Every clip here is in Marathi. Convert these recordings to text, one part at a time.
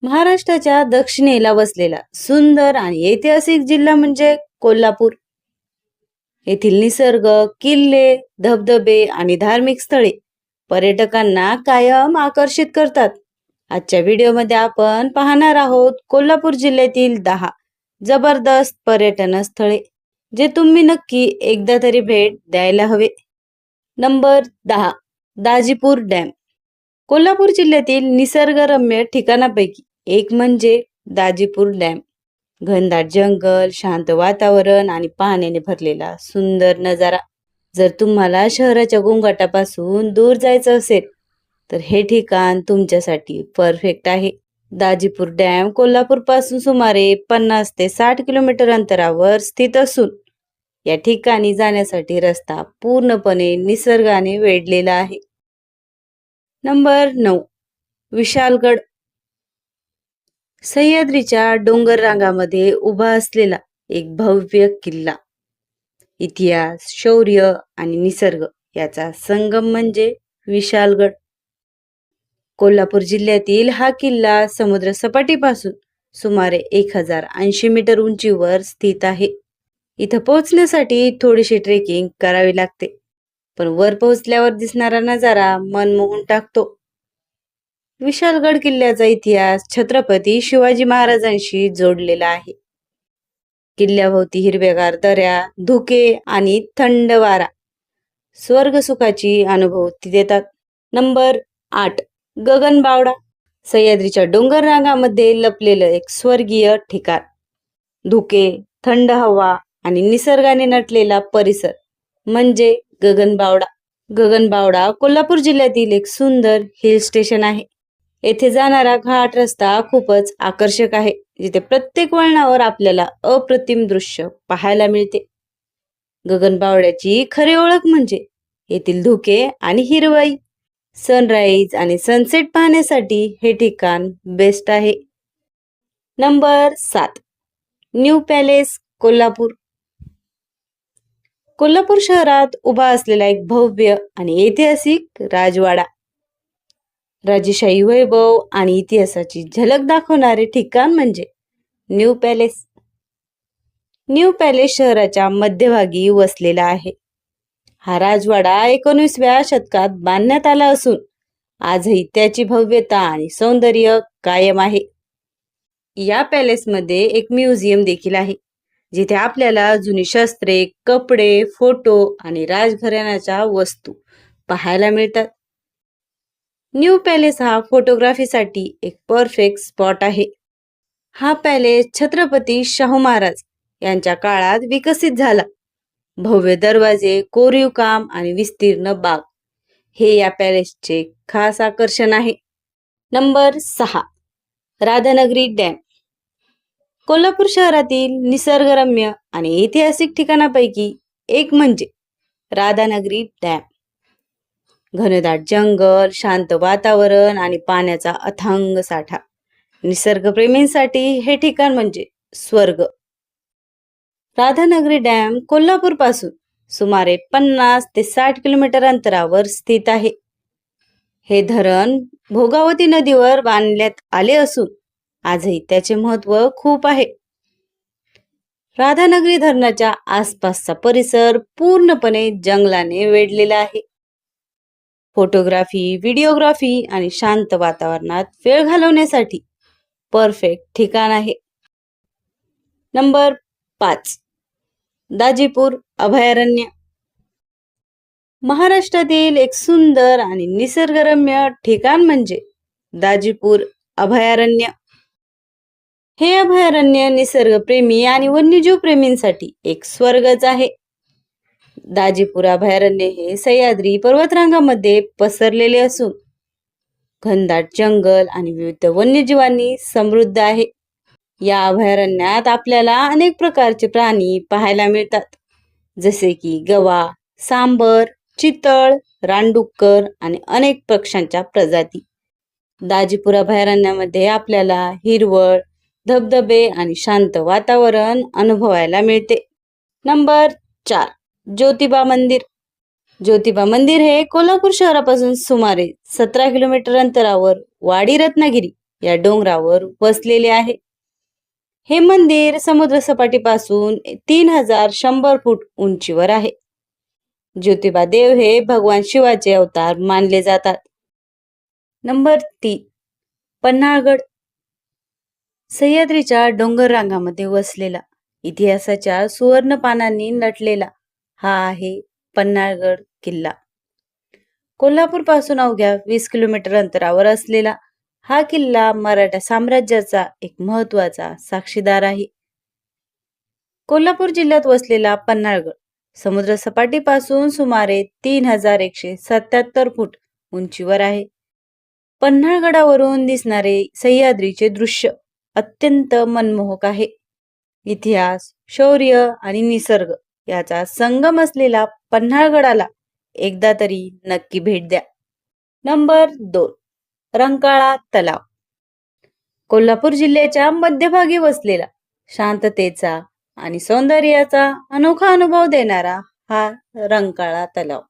महाराष्ट्राच्या दक्षिणेला वसलेला सुंदर आणि ऐतिहासिक जिल्हा म्हणजे कोल्हापूर. येथील निसर्ग, किल्ले, धबधबे आणि धार्मिक स्थळे पर्यटकांना कायम आकर्षित करतात. आजच्या व्हिडिओमध्ये आपण पाहणार आहोत कोल्हापूर जिल्ह्यातील 10 जबरदस्त पर्यटन स्थळे जे तुम्ही नक्की एकदा तरी भेट द्यायला हवे. Number 10, Dajipur dam. कोल्हापूर जिल्ह्यातील निसर्गरम्य ठिकाणापैकी एक म्हणजे दाजीपूर डॅम. घनदाट जंगल, शांत वातावरण आणि पाण्याने भरलेला सुंदर नजारा. जर तुम्हाला शहराच्या गोंगाटापासून दूर जायचं असेल तर हे ठिकाण तुमच्यासाठी परफेक्ट आहे. दाजीपूर डॅम कोल्हापूर पासून सुमारे 50 ते 60 किलोमीटर अंतरावर स्थित असून या ठिकाणी जाण्यासाठी रस्ता पूर्णपणे निसर्गाने वेढलेला आहे. नंबर 9, विशालगड. सह्याद्रीच्या डोंगर रांगामध्ये उभा असलेला एक भव्य किल्ला. इतिहास, शौर्य आणि निसर्ग याचा संगम म्हणजे विशालगड. कोल्हापूर जिल्ह्यातील हा किल्ला समुद्र सपाटीपासून सुमारे 1080 मीटर उंचीवर स्थित आहे. इथं पोहोचण्यासाठी थोडीशी ट्रेकिंग करावी लागते, पण वर पोहोचल्यावर दिसणारा नजारा मन मोहून टाकतो. विशालगड किल्ल्याचा इतिहास छत्रपती शिवाजी महाराजांशी जोडलेला आहे. किल्ल्याभोवती हिरवेगार दऱ्या, धुके आणि थंड वारा स्वर्गसुखाची अनुभूती देतात. नंबर 8, गगनबावडा. सह्याद्रीच्या डोंगर रांगामध्ये लपलेलं एक स्वर्गीय ठिकाण. धुके, थंड हवा आणि निसर्गाने नटलेला परिसर म्हणजे गगनबावडा. गगनबावडा कोल्हापूर जिल्ह्यातील एक सुंदर हिल स्टेशन आहे. येथे जाणारा घाट रस्ता खूपच आकर्षक आहे, जिथे प्रत्येक वळणावर आपल्याला अप्रतिम दृश्य पाहायला मिळते. गगनबावड्याची खरी ओळख म्हणजे येथील धुके आणि हिरवाई. सनराईज आणि सनसेट पाहण्यासाठी हे ठिकाण बेस्ट आहे. Number 7, new palace Kolhapur. Kolhapur शहरात उभा असलेला एक भव्य आणि ऐतिहासिक राजवाडा. राजेशाही वैभव आणि इतिहासाची झलक दाखवणारे ठिकाण म्हणजे न्यू पॅलेस. न्यू पॅलेस शहराच्या मध्यभागी वसलेला आहे. हा राजवाडा 19व्या शतकात बांधण्यात आला असून आजही त्याची भव्यता आणि सौंदर्य कायम आहे. या पॅलेसमध्ये एक म्युझियम देखील आहे, जिथे आपल्याला जुनी शस्त्रे, कपडे, फोटो आणि राजघराण्याच्या वस्तू पाहायला मिळतात. न्यू पॅलेस हा फोटोग्राफीसाठी एक परफेक्ट स्पॉट आहे. हा पॅलेस छत्रपती शाहू महाराज यांच्या काळात विकसित झाला. भव्य दरवाजे, कोरीव काम आणि विस्तीर्ण बाग हे या पॅलेसचे खास आकर्षण आहे. Number 6, Radhanagari dam. कोल्हापूर शहरातील निसर्गरम्य आणि ऐतिहासिक ठिकाणापैकी एक म्हणजे राधानगरी डॅम. घनदाट जंगल, शांत वातावरण आणि पाण्याचा अथांग साठा. निसर्गप्रेमींसाठी हे ठिकाण म्हणजे स्वर्ग. राधानगरी डॅम कोल्हापूर पासून सुमारे 50 ते 60 किलोमीटर अंतरावर स्थित आहे. हे धरण भोगावती नदीवर बांधण्यात आले असून आजही त्याचे महत्त्व खूप आहे. राधानगरी धरणाच्या आसपासचा परिसर पूर्णपणे जंगलाने वेढलेला आहे. फोटोग्राफी, व्हिडिओग्राफी आणि शांत वातावरणात वेळ घालवण्यासाठी परफेक्ट ठिकाण आहे. नंबर 5, दाजीपूर अभयारण्य. महाराष्ट्रातील एक सुंदर आणि निसर्गरम्य ठिकाण म्हणजे दाजीपूर अभयारण्य. हे अभयारण्य निसर्गप्रेमी आणि वन्यजीव प्रेमींसाठी एक स्वर्गच आहे. दाजीपूर अभयारण्य हे सह्याद्री पर्वतरांगामध्ये पसरलेले असून घनदाट जंगल आणि विविध वन्यजीवांनी समृद्ध आहे. या अभयारण्यात आपल्याला अनेक प्रकारचे प्राणी पाहायला मिळतात, जसे की गवा, सांबर, चितळ, रानडुक्कर आणि अनेक पक्ष्यांच्या प्रजाती. दाजीपूर अभयारण्यामध्ये आपल्याला हिरवळ, धबधबे आणि शांत वातावरण अनुभवायला मिळते. नंबर 4, ज्योतिबा मंदिर. ज्योतिबा मंदिर हे कोल्हापूर शहरापासून सुमारे 17 किलोमीटर अंतरावर वाडी रत्नागिरी या डोंगरावर वसलेले आहे. हे मंदिर समुद्र सपाटीपासून 3100 फूट उंचीवर आहे. ज्योतिबा देव हे भगवान शिवाचे अवतार मानले जातात. नंबर 3, पन्हाळगड. सह्याद्रीच्या डोंगर रांगामध्ये वसलेला, इतिहासाच्या सुवर्ण पानांनी नटलेला हा आहे पन्हाळगड किल्ला. कोल्हापूर पासून अवघ्या 20 किलोमीटर अंतरावर असलेला हा किल्ला मराठा साम्राज्याचा एक महत्वाचा साक्षीदार आहे. कोल्हापूर जिल्ह्यात वसलेला पन्हाळगड समुद्र सपाटीपासून सुमारे 3177 फूट उंचीवर आहे. पन्हाळगडावरून दिसणारे सह्याद्रीचे दृश्य अत्यंत मनमोहक आहे. इतिहास, शौर्य आणि निसर्ग याचा संगम असलेला पन्हाळगडाला एकदा तरी नक्की भेट द्या. नंबर 2, रंकाळा तलाव. कोल्हापूर जिल्ह्याच्या मध्यभागी वसलेला, शांततेचा आणि सौंदर्याचा अनोखा अनुभव देणारा हा रंकाळा तलाव.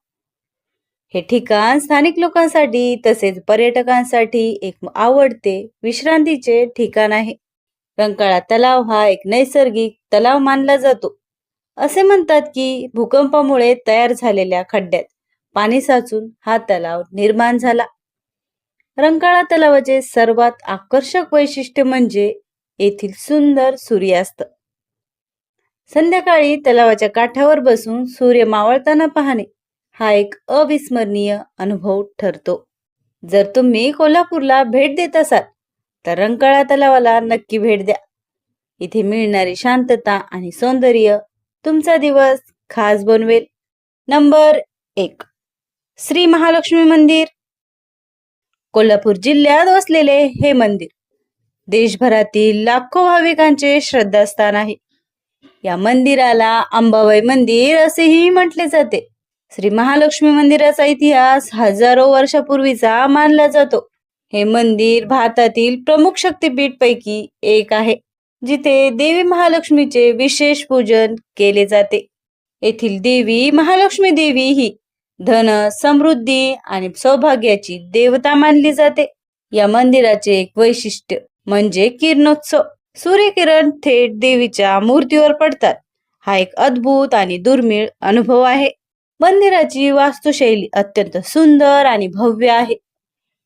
हे ठिकाण स्थानिक लोकांसाठी तसेच पर्यटकांसाठी एक आवडते विश्रांतीचे ठिकाण आहे. रंकाळा तलाव हा एक नैसर्गिक तलाव मानला जातो. असे म्हणतात की भूकंपामुळे तयार झालेल्या खड्ड्यात पाणी साचून हा तलाव निर्माण झाला. रंकाळा तलावाचे सर्वात आकर्षक वैशिष्ट्य म्हणजे येथील सुंदर सूर्यास्त. संध्याकाळी तलावाच्या काठावर बसून सूर्य मावळताना पाहणे हा एक अविस्मरणीय अनुभव ठरतो. जर तुम्ही कोल्हापूरला भेट देत असाल तर रंकाळा तलावाला नक्की भेट द्या. इथे मिळणारी शांतता आणि सौंदर्य तुमचा दिवस खास बनवेल. नंबर 1, श्री महालक्ष्मी मंदिर. कोल्हापूर जिल्ह्यात वसलेले हे मंदिर देशभरातील लाखो भाविकांचे श्रद्धास्थान आहे. या मंदिराला अंबाबाई मंदिर असेही म्हटले जाते. श्री महालक्ष्मी मंदिराचा इतिहास हजारो वर्षापूर्वीचा मानला जातो. हे मंदिर भारतातील प्रमुख शक्तिपीठ पैकी एक आहे, जिथे देवी महालक्ष्मीचे विशेष पूजन केले जाते. येथील देवी महालक्ष्मी देवी ही धन, समृद्धी आणि सौभाग्याची देवता मानली जाते. या मंदिराचे एक वैशिष्ट्य म्हणजे किरणोत्सव. सूर्यकिरण थेट देवीच्या मूर्तीवर पडतात. हा एक अद्भुत आणि दुर्मिळ अनुभव आहे. मंदिराची वास्तुशैली अत्यंत सुंदर आणि भव्य आहे.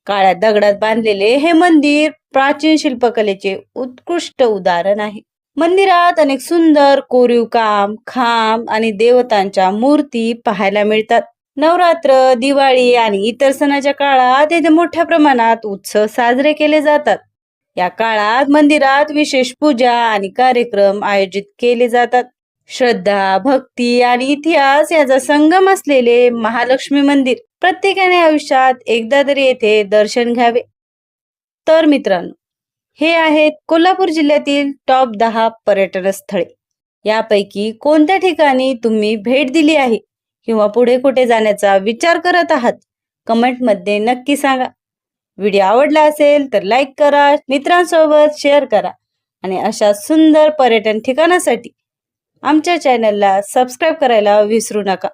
काळ्या दगडात बांधलेले हे मंदिर प्राचीन शिल्पकलेचे उत्कृष्ट उदाहरण आहे. मंदिरात अनेक सुंदर कोरीव काम, खांब आणि देवतांच्या मूर्ती पाहायला मिळतात. नवरात्र, दिवाळी आणि इतर सणाच्या काळात येथे मोठ्या प्रमाणात उत्सव साजरे केले जातात. या काळात मंदिरात विशेष पूजा आणि कार्यक्रम आयोजित केले जातात. श्रद्धा, भक्ती आणि इतिहास याचा संगम असलेले महालक्ष्मी मंदिर प्रत्येकाने आयुष्यात एकदा तरी येथे दर्शन घ्यावे. तर मित्रांनो, हे आहेत कोल्हापूर जिल्ह्यातील टॉप 10 पर्यटन स्थळे. यापैकी कोणत्या ठिकाणी तुम्ही भेट दिली आहे किंवा पुढे कुठे जाण्याचा विचार करत आहात? कमेंटमध्ये नक्की सांगा. व्हिडिओ आवडला असेल तर लाईक करा, मित्रांसोबत शेअर करा आणि अशा सुंदर पर्यटन ठिकाणासाठी आमच्या चॅनलला सबस्क्राईब करायला विसरू नका.